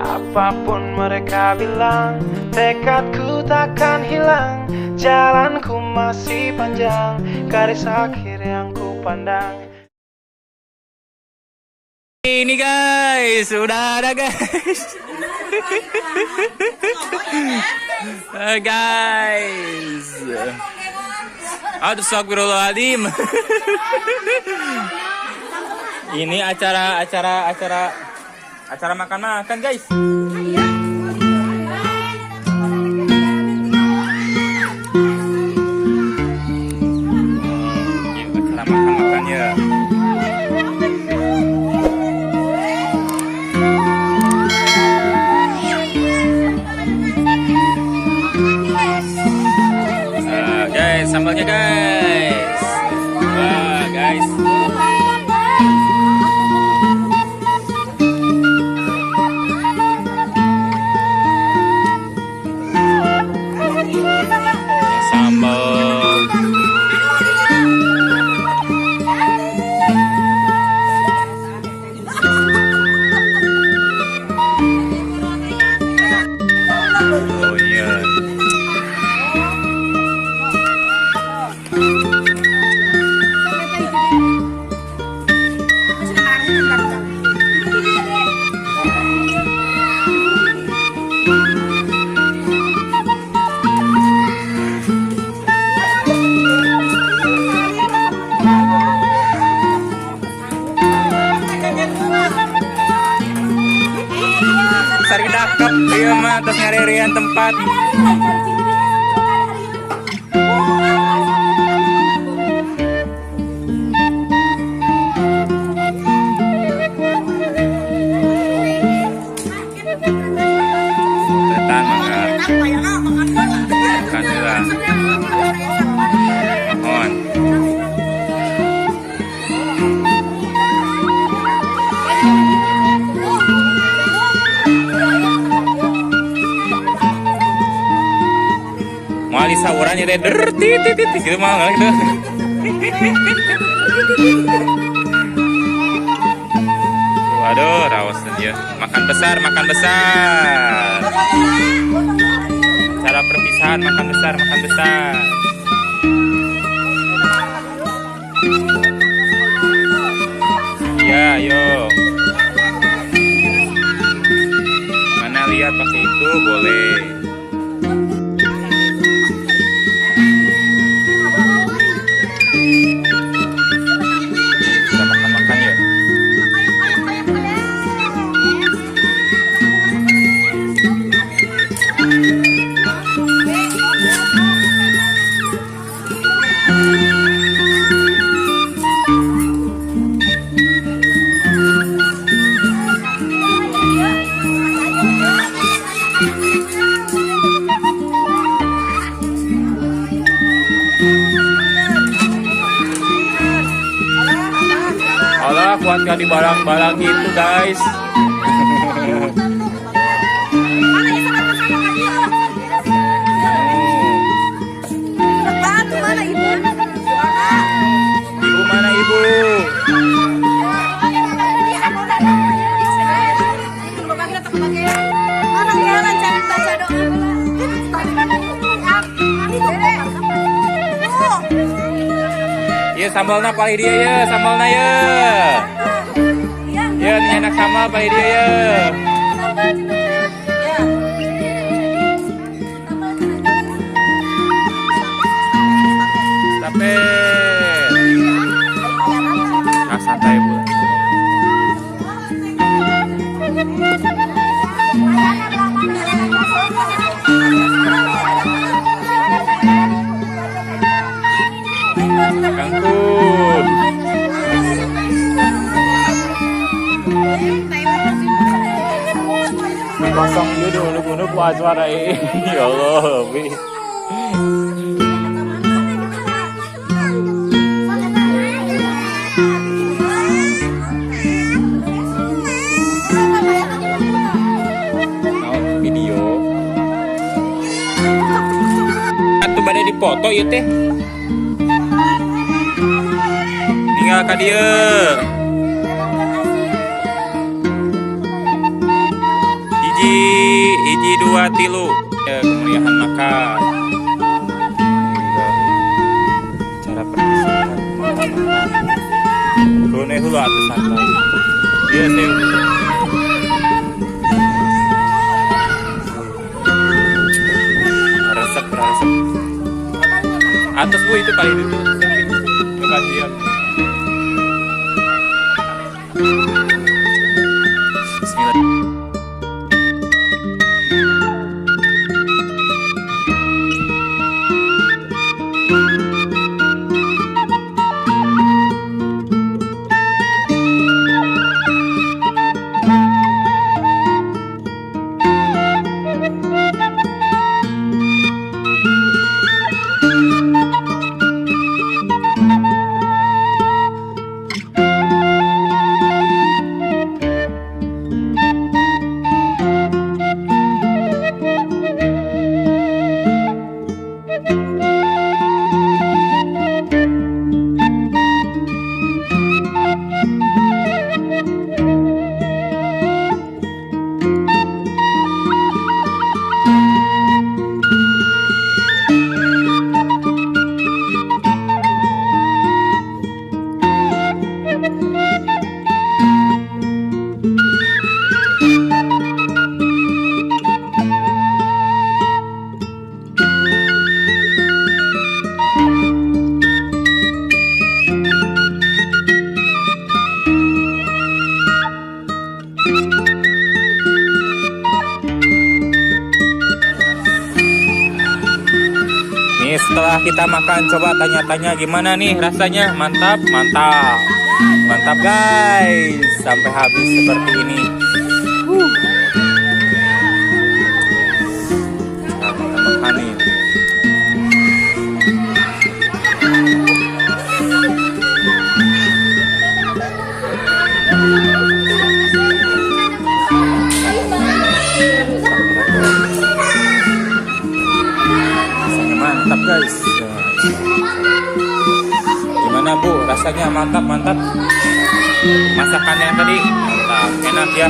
Apapun mereka bilang, tekadku takkan hilang. Jalanku masih panjang, garis akhir yang ku pandang. Ini guys, udah ada guys. Guys. Aduh, astagfirullahaladzim. Ini acara makan-makan guys. Acara makan-makan ya. Guys, sambalnya guys. Wah guys. Sambal. Oh iya. Sari dakep ieu mah tos ngaririan tempat. Setan mangga. Makan heula. Mohon. Mali saurannya teh titit gitu mah gitu. Waduh, raos dia. Makan besar. Cara perpisahan makan besar. Iya, ayo. Mana lihat pakai itu boleh. Kita makan ya. Alah, kuat gak di balang-balang gitu guys. Ibu mana ibu? Iya sambalnya paling dia ya, sambalnya ya. Ya, ini enak sambal paling dia ya. Tapi santai bu. Kangkung. Kosong dulu unek-unek suara ini. Ya Allah, Bi. Video. Atuh bade dipoto ieu teh. Tinggal ka dieu. Hiji 2 tilu ya kemeriahan makan. Cara persiapan makan. Kone hulu atas santai. Iya sih. Resep. Atas bu itu paling itu. Kekajian. Bismillah. Setelah kita makan, coba tanya-tanya gimana nih rasanya. Mantap guys, sampai habis seperti ini. Nah, kita makan nih. Mantap guys. Gimana bu rasanya? Mantap masakannya tadi mantap, enak ya.